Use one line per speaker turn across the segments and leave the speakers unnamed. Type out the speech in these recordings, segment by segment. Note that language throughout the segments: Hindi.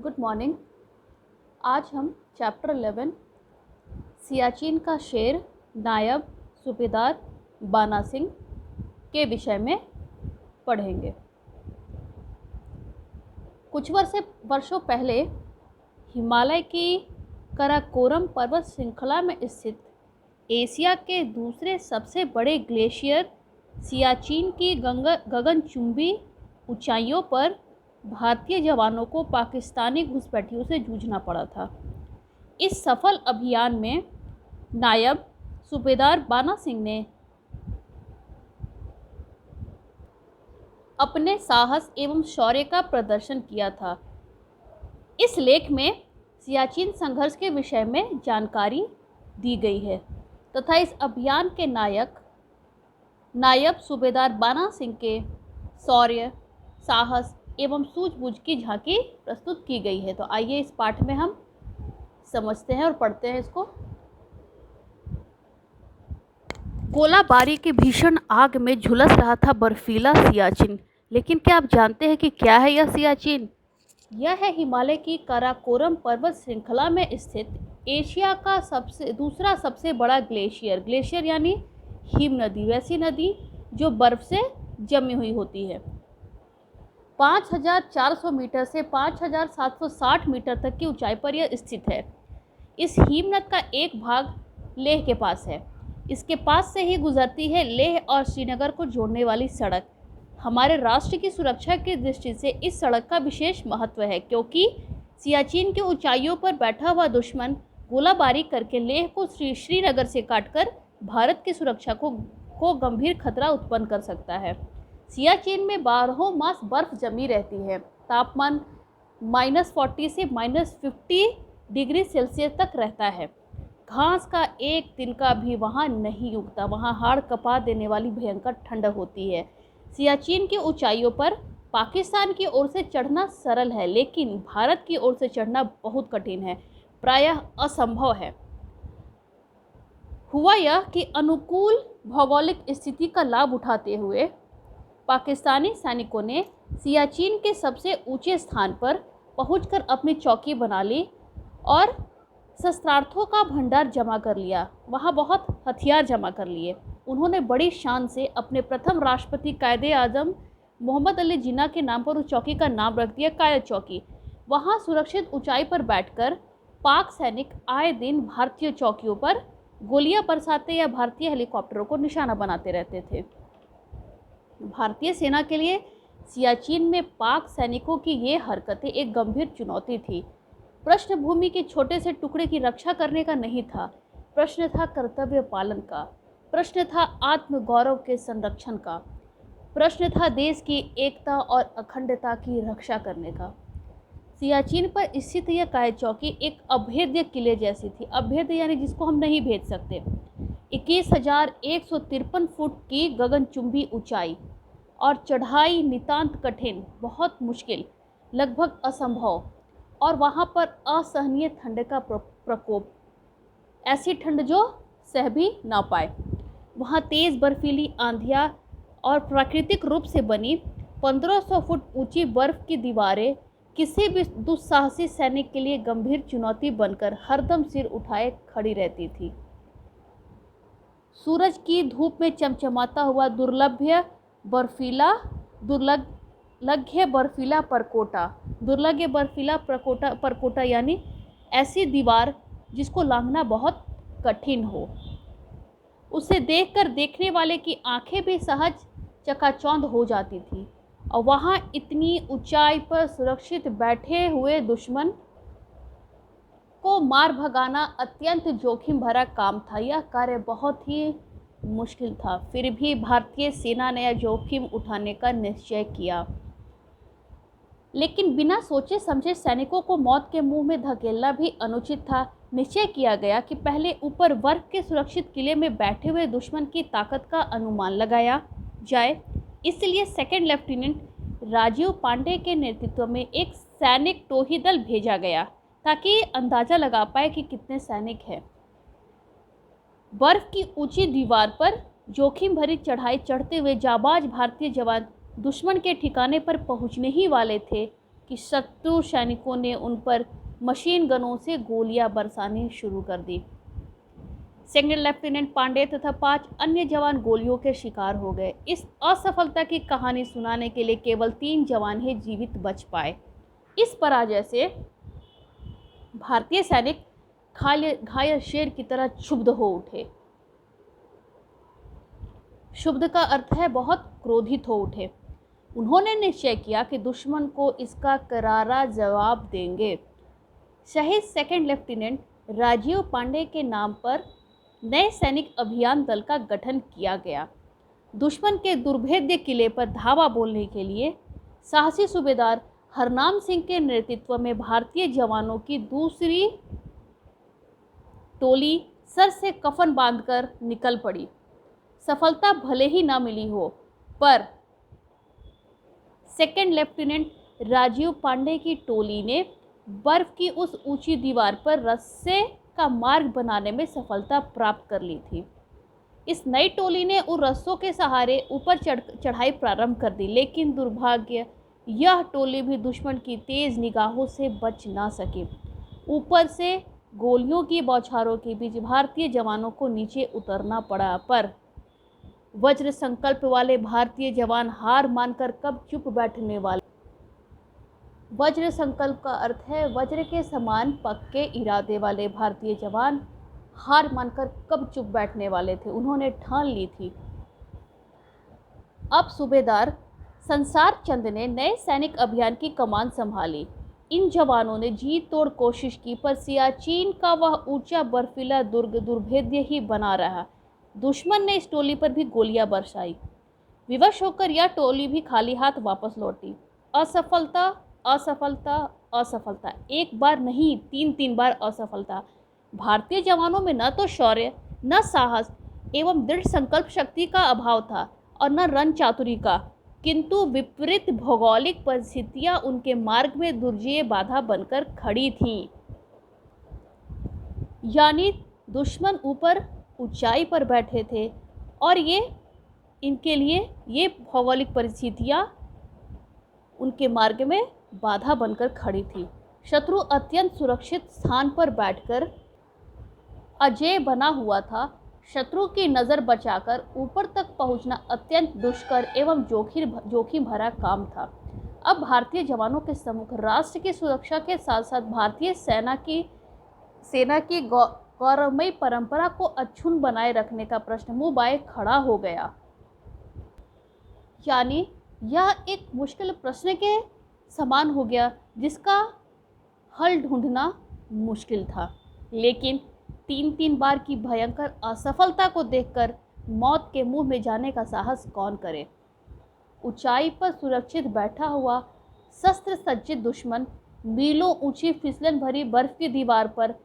Good morning. आज हम चैप्टर 11 सियाचिन का शेर नायब सूबेदार बाना सिंह के विषय में पढ़ेंगे। कुछ वर्षों पहले हिमालय की काराकोरम पर्वत श्रृंखला में स्थित एशिया के दूसरे सबसे बड़े ग्लेशियर सियाचिन की गगनचुंबी ऊंचाइयों पर भारतीय जवानों को पाकिस्तानी घुसपैठियों से जूझना पड़ा था। इस सफल अभियान में नायब सूबेदार बाना सिंह ने अपने साहस एवं शौर्य का प्रदर्शन किया था। इस लेख में सियाचिन संघर्ष के विषय में जानकारी दी गई है तथा इस अभियान के नायब सूबेदार बाना सिंह के शौर्य, साहस एवं सूझबूझ की झांकी प्रस्तुत की गई है। तो आइए इस पाठ में हम समझते हैं और पढ़ते हैं इसको। गोलाबारी की भीषण आग में झुलस रहा था बर्फीला सियाचिन। लेकिन क्या आप जानते हैं कि क्या है यह सियाचिन? यह है हिमालय की काराकोरम पर्वत श्रृंखला में स्थित एशिया का दूसरा सबसे बड़ा ग्लेशियर यानी हिम नदी, वैसी नदी जो बर्फ से जमी हुई होती है। 5400 मीटर से 5760 मीटर तक की ऊंचाई पर यह स्थित है। इस हिमनद का एक भाग लेह के पास है। इसके पास से ही गुजरती है लेह और श्रीनगर को जोड़ने वाली सड़क। हमारे राष्ट्र की सुरक्षा की दृष्टि से इस सड़क का विशेष महत्व है, क्योंकि सियाचिन की ऊंचाइयों पर बैठा हुआ दुश्मन गोलाबारी करके लेह को श्रीनगर से काटकर भारत की सुरक्षा को गंभीर खतरा उत्पन्न कर सकता है। सियाचिन में 12 मास बर्फ जमी रहती है। तापमान -40 से -50 डिग्री सेल्सियस तक रहता है। घास का एक तिनका भी वहाँ नहीं उगता। वहाँ हाड़ कपा देने वाली भयंकर ठंड होती है। सियाचिन की ऊंचाइयों पर पाकिस्तान की ओर से चढ़ना सरल है, लेकिन भारत की ओर से चढ़ना बहुत कठिन है, प्रायः असंभव है। हुआ यह कि अनुकूल भौगोलिक स्थिति का लाभ उठाते हुए पाकिस्तानी सैनिकों ने सियाचिन के सबसे ऊंचे स्थान पर पहुंचकर अपनी चौकी बना ली और शस्त्रार्थों का भंडार जमा कर लिया। वहां बहुत हथियार जमा कर लिए। उन्होंने बड़ी शान से अपने प्रथम राष्ट्रपति कायदे आजम मोहम्मद अली जिन्ना के नाम पर उस चौकी का नाम रख दिया कायद चौकी। वहां सुरक्षित ऊंचाई पर बैठकर पाक सैनिक आए दिन भारतीय चौकियों पर गोलियां बरसाते या भारतीय हेलीकॉप्टरों को निशाना बनाते रहते थे। भारतीय सेना के लिए सियाचिन में पाक सैनिकों की ये हरकतें एक गंभीर चुनौती थी। पृष्ठभूमि के छोटे से टुकड़े की रक्षा करने का नहीं था, प्रश्न था कर्तव्य पालन का, प्रश्न था आत्मगौरव के संरक्षण का, प्रश्न था देश की एकता और अखंडता की रक्षा करने का। सियाचिन पर स्थित यह कायद चौकी एक अभेद्य किले जैसी थी। अभेद्य यानी जिसको हम नहीं भेद सकते। 21,153 फुट की गगनचुंबी ऊंचाई और चढ़ाई नितांत कठिन, बहुत मुश्किल, लगभग असंभव, और वहाँ पर असहनीय ठंड का प्रकोप, ऐसी ठंड जो सह भी ना पाए। वहाँ तेज़ बर्फीली आंधियाँ और प्राकृतिक रूप से बनी 1500 फुट ऊंची बर्फ की दीवारें किसी भी दुस्साहसी सैनिक के लिए गंभीर चुनौती बनकर हरदम सिर उठाए खड़ी रहती थी। सूरज की धूप में चमचमाता हुआ दुर्लभ्य बर्फीला परकोटा यानी ऐसी दीवार जिसको लांघना बहुत कठिन हो। उसे देखकर देखने वाले की आंखें भी सहज चकाचौंध हो जाती थी। और वहाँ इतनी ऊंचाई पर सुरक्षित बैठे हुए दुश्मन को मार भगाना अत्यंत जोखिम भरा काम था। यह कार्य बहुत ही मुश्किल था। फिर भी भारतीय सेना ने यह जोखिम उठाने का निश्चय किया। लेकिन बिना सोचे समझे सैनिकों को मौत के मुंह में धकेलना भी अनुचित था। निश्चय किया गया कि पहले ऊपर बर्फ के सुरक्षित किले में बैठे हुए दुश्मन की ताकत का अनुमान लगाया जाए। इसलिए सेकंड लेफ्टिनेंट राजीव पांडे के नेतृत्व में एक सैनिक टोही दल भेजा गया ताकि अंदाजा लगा पाए कि कितने सैनिक हैं। बर्फ की ऊंची दीवार पर जोखिम भरी चढ़ाई चढ़ते हुए जाबाज भारतीय जवान दुश्मन के ठिकाने पर पहुंचने ही वाले थे कि शत्रु सैनिकों ने उन पर मशीन गनों से गोलियां बरसानी शुरू कर दी। सेकंड लेफ्टिनेंट पांडे तथा 5 अन्य जवान गोलियों के शिकार हो गए। इस असफलता की कहानी सुनाने के लिए केवल 3 जवान ही जीवित बच पाए। इस पराजय से भारतीय सैनिक घायल शेर की तरह क्षुब्ध हो उठे। क्षुब्ध का अर्थ है बहुत क्रोधित हो उठे। उन्होंने निश्चय किया कि दुश्मन को इसका करारा जवाब देंगे। शहीद सेकंड लेफ्टिनेंट राजीव पांडे के नाम पर नए सैनिक अभियान दल का गठन किया गया। दुश्मन के दुर्भेद्य किले पर धावा बोलने के लिए साहसी सूबेदार हरनाम सिंह के नेतृत्व में भारतीय जवानों की दूसरी टोली सर से कफन बांधकर निकल पड़ी। सफलता भले ही ना मिली हो, पर सेकंड लेफ्टिनेंट राजीव पांडे की टोली ने बर्फ की उस ऊंची दीवार पर रस्से का मार्ग बनाने में सफलता प्राप्त कर ली थी। इस नई टोली ने उन रस्सों के सहारे ऊपर चढ़ाई प्रारंभ कर दी, लेकिन दुर्भाग्य यह टोली भी दुश्मन की तेज निगाहों से बच ना सकी। ऊपर से गोलियों की बौछारों के बीच भारतीय जवानों को नीचे उतरना पड़ा, पर वज्र संकल्प वाले भारतीय जवान हार मानकर कब चुप बैठने वाले। वज्र संकल्प का अर्थ है वज्र के समान पक्के इरादे वाले भारतीय जवान हार मानकर कब चुप बैठने वाले थे। उन्होंने ठान ली थी। अब सूबेदार संसार चंद ने नए सैनिक अभियान की कमान संभाली। इन जवानों ने जी तोड़ कोशिश की, पर सियाचिन का वह ऊंचा बर्फीला दुर्ग दुर्भेद्य ही बना रहा। दुश्मन ने इस टोली पर भी गोलियां बरसाई। विवश होकर यह टोली भी खाली हाथ वापस लौटी। असफलता, असफलता, असफलता, एक बार नहीं 3 बार असफलता। भारतीय जवानों में न तो शौर्य, न साहस एवं दृढ़ संकल्प शक्ति का अभाव था और न रण चातुरी का, किंतु विपरीत भौगोलिक परिस्थितियां उनके मार्ग में दुर्जेय बाधा बनकर खड़ी थीं। यानी दुश्मन ऊपर ऊंचाई पर बैठे थे और इनके लिए ये भौगोलिक परिस्थितियां उनके मार्ग में बाधा बनकर खड़ी थी। शत्रु अत्यंत सुरक्षित स्थान पर बैठकर अजेय बना हुआ था। शत्रु की नज़र बचाकर ऊपर तक पहुंचना अत्यंत दुष्कर एवं जोखिम भरा काम था। अब भारतीय जवानों के सम्मुख राष्ट्र की सुरक्षा के साथ साथ भारतीय सेना की गौरवमयी परंपरा को अक्षुण्ण बनाए रखने का प्रश्न मुँह बाए खड़ा हो गया। यानी यह एक मुश्किल प्रश्न के समान हो गया जिसका हल ढूंढना मुश्किल था। लेकिन 3 बार की भयंकर असफलता को देखकर मौत के मुंह में जाने का साहस कौन करे। ऊंचाई पर सुरक्षित बैठा हुआ शस्त्र सज्जित दुश्मन मीलों ऊंची फिसलन भरी बर्फ की दीवार पर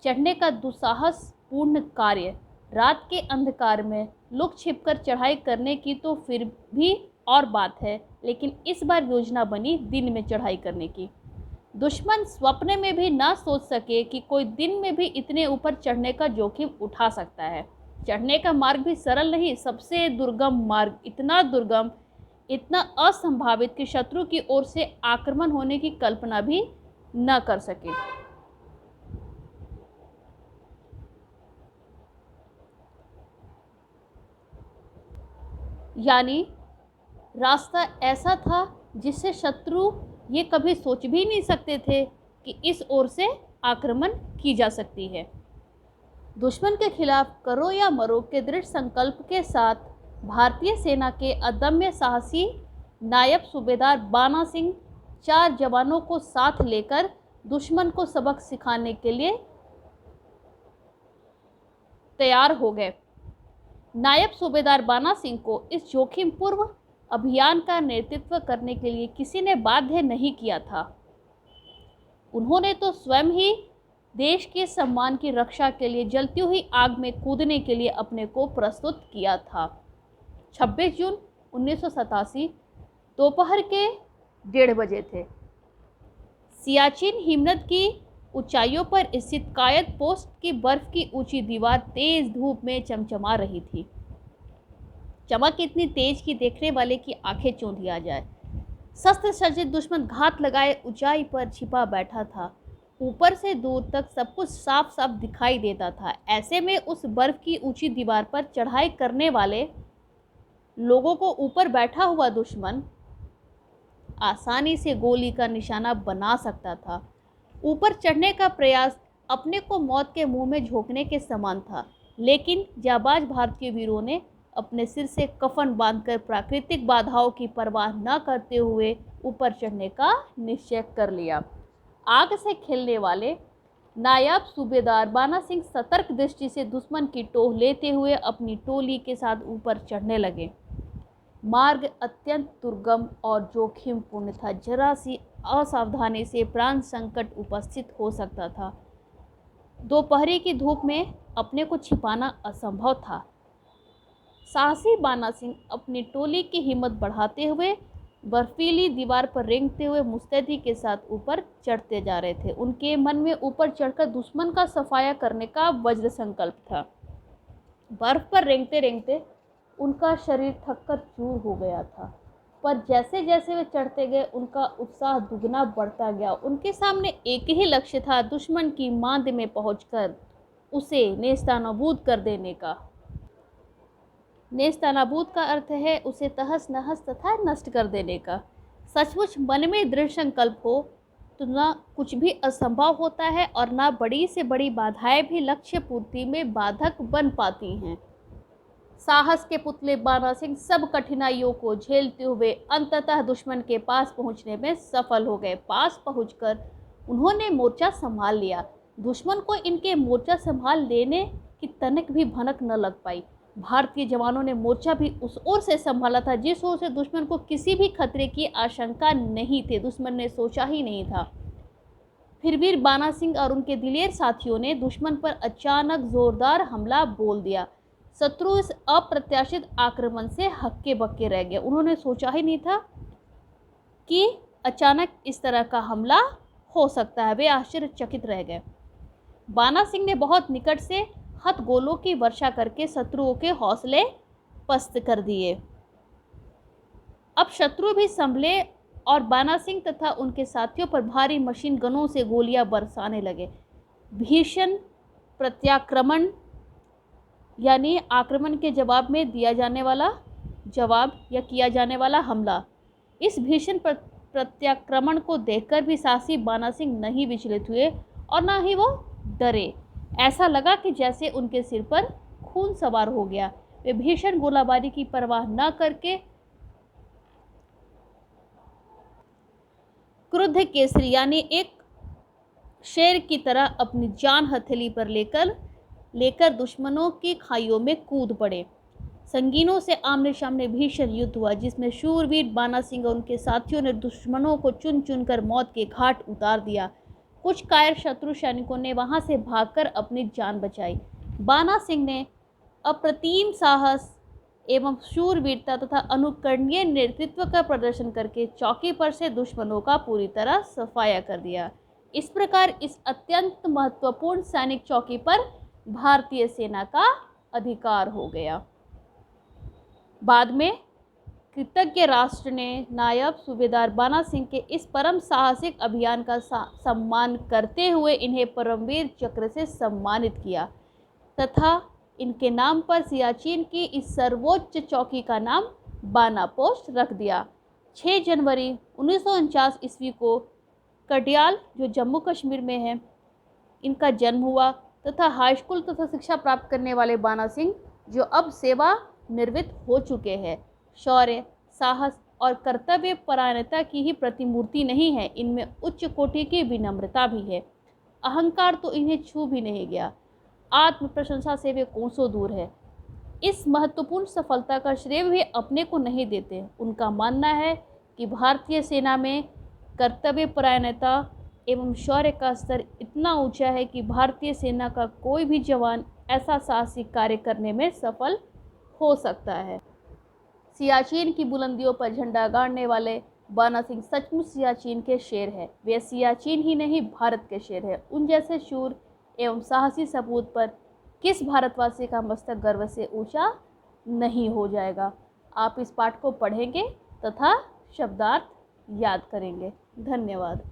चढ़ने का दुस्साहस पूर्ण कार्य, रात के अंधकार में लुक छिपकर चढ़ाई करने की तो फिर भी और बात है, लेकिन इस बार योजना बनी दिन में चढ़ाई करने की। दुश्मन स्वप्न में भी ना सोच सके कि कोई दिन में भी इतने ऊपर चढ़ने का जोखिम उठा सकता है। चढ़ने का मार्ग भी सरल नहीं, सबसे दुर्गम मार्ग, इतना दुर्गम, इतना असंभावित कि शत्रु की ओर से आक्रमण होने की कल्पना भी न कर सके। यानी रास्ता ऐसा था जिससे शत्रु ये कभी सोच भी नहीं सकते थे कि इस ओर से आक्रमण की जा सकती है। दुश्मन के खिलाफ करो या मरो के दृढ़ संकल्प के साथ भारतीय सेना के अदम्य साहसी नायब सूबेदार बाना सिंह 4 जवानों को साथ लेकर दुश्मन को सबक सिखाने के लिए तैयार हो गए। नायब सूबेदार बाना सिंह को इस जोखिम पूर्ण अभियान का नेतृत्व करने के लिए किसी ने बाध्य नहीं किया था। उन्होंने तो स्वयं ही देश के सम्मान की रक्षा के लिए जलती हुई आग में कूदने के लिए अपने को प्रस्तुत किया था। 26 जून 1987 दोपहर के 1:30 बजे थे। सियाचिन हिमनद की ऊंचाइयों पर स्थित कायद पोस्ट की बर्फ की ऊंची दीवार तेज धूप में चमचमा रही थी। चमक इतनी तेज कि देखने वाले की आंखें चौंधी आ जाए। शस्त्र सज्जित दुश्मन घात लगाए ऊंचाई पर छिपा बैठा था। ऊपर से दूर तक सब कुछ साफ साफ दिखाई देता था। ऐसे में उस बर्फ की ऊंची दीवार पर चढ़ाई करने वाले लोगों को ऊपर बैठा हुआ दुश्मन आसानी से गोली का निशाना बना सकता था। ऊपर चढ़ने का प्रयास अपने को मौत के मुंह में झोंकने के समान था, लेकिन जाबाज भारतीय वीरों ने अपने सिर से कफन बांधकर प्राकृतिक बाधाओं की परवाह न करते हुए ऊपर चढ़ने का निश्चय कर लिया। आग से खेलने वाले नायब सूबेदार बाना सिंह सतर्क दृष्टि से दुश्मन की टोह लेते हुए अपनी टोली के साथ ऊपर चढ़ने लगे। मार्ग अत्यंत दुर्गम और जोखिमपूर्ण था। जरा सी असावधानी से प्राण संकट उपस्थित हो सकता था। दोपहर की धूप में अपने को छिपाना असंभव था। साहसी बाना सिंह अपनी टोली की हिम्मत बढ़ाते हुए बर्फीली दीवार पर रेंगते हुए मुस्तैदी के साथ ऊपर चढ़ते जा रहे थे। उनके मन में ऊपर चढ़कर दुश्मन का सफाया करने का वज्र संकल्प था। बर्फ पर रेंगते रेंगते उनका शरीर थककर चूर हो गया था, पर जैसे जैसे वे चढ़ते गए उनका उत्साह दुगना बढ़ता गया। उनके सामने एक ही लक्ष्य था, दुश्मन की मांद में पहुंचकर उसे नेस्तनाबूद कर देने का। नेस्तनाबूद का अर्थ है उसे तहस नहस तथा नष्ट कर देने का। सचमुच मन में दृढ़ संकल्प हो तो न कुछ भी असंभव होता है और न बड़ी से बड़ी बाधाएं भी लक्ष्य पूर्ति में बाधक बन पाती हैं। साहस के पुतले बाना सिंह सब कठिनाइयों को झेलते हुए अंततः दुश्मन के पास पहुंचने में सफल हो गए। पास पहुंचकर उन्होंने मोर्चा संभाल लिया। दुश्मन को इनके मोर्चा संभाल लेने की तनक भी भनक न लग पाई। भारतीय जवानों ने मोर्चा भी उस ओर से संभाला था जिस ओर से दुश्मन को किसी भी खतरे की आशंका नहीं थी। दुश्मन ने सोचा ही नहीं था। फिर भी बाना सिंह और उनके दिलेर साथियों ने दुश्मन पर अचानक जोरदार हमला बोल दिया। शत्रु इस अप्रत्याशित आक्रमण से हक्के बक्के रह गए। उन्होंने सोचा ही नहीं था कि अचानक इस तरह का हमला हो सकता है। वे आश्चर्यचकित रह गए। बाना सिंह ने बहुत निकट से हथगोलों की वर्षा करके शत्रुओं के हौसले पस्त कर दिए। अब शत्रु भी संभले और बाना सिंह तथा उनके साथियों पर भारी मशीन गनों से गोलियां बरसाने लगे। भीषण प्रत्याक्रमण यानी आक्रमण के जवाब में दिया जाने वाला जवाब या किया जाने वाला हमला। इस भीषण प्रत्याक्रमण को देखकर भी साहसी बाना सिंह नहीं विचलित हुए और ना ही वो डरे। ऐसा लगा कि जैसे उनके सिर पर खून सवार हो गया। वे भीषण गोलाबारी की परवाह न करके क्रुद्ध केसरी यानी एक शेर की तरह अपनी जान हथेली पर लेकर दुश्मनों की खाइयों में कूद पड़े। संगीनों से आमने सामने भीषण युद्ध हुआ जिसमें शूरवीर बाना सिंह और उनके साथियों ने दुश्मनों को चुन चुन कर मौत के घाट उतार दिया। कुछ कायर शत्रु सैनिकों ने वहां से भागकर अपनी जान बचाई। बाना सिंह ने अप्रतिम साहस एवं शूरवीरता तथा अनुकरणीय नेतृत्व का प्रदर्शन करके चौकी पर से दुश्मनों का पूरी तरह सफाया कर दिया। इस प्रकार इस अत्यंत महत्वपूर्ण सैनिक चौकी पर भारतीय सेना का अधिकार हो गया। बाद में कृतज्ञ राष्ट्र ने नायब सूबेदार बाना सिंह के इस परम साहसिक अभियान का सम्मान करते हुए इन्हें परमवीर चक्र से सम्मानित किया तथा इनके नाम पर सियाचिन की इस सर्वोच्च चौकी का नाम बाना पोस्ट रख दिया। 6 जनवरी 1949 ईस्वी को कटियाल जो जम्मू कश्मीर में है इनका जन्म हुआ तथा हाई स्कूल तथा शिक्षा प्राप्त करने वाले बाना सिंह जो अब सेवा निवृत्त हो चुके हैं शौर्य, साहस और कर्तव्य परायणता की ही प्रतिमूर्ति नहीं है, इनमें उच्च कोटि की विनम्रता भी है। अहंकार तो इन्हें छू भी नहीं गया। आत्म प्रशंसा से वे कोसों दूर है। इस महत्वपूर्ण सफलता का श्रेय वे अपने को नहीं देते। उनका मानना है कि भारतीय सेना में कर्तव्य परायणता एवं शौर्य का स्तर इतना ऊंचा है कि भारतीय सेना का कोई भी जवान ऐसा साहसिक कार्य करने में सफल हो सकता है। सियाचिन की बुलंदियों पर झंडा गाड़ने वाले बाना सिंह सचमुच सियाचिन के शेर है। वे सियाचिन ही नहीं भारत के शेर है। उन जैसे शूर एवं साहसी सपूत पर किस भारतवासी का मस्तक गर्व से ऊंचा नहीं हो जाएगा। आप इस पाठ को पढ़ेंगे तथा शब्दार्थ याद करेंगे। धन्यवाद।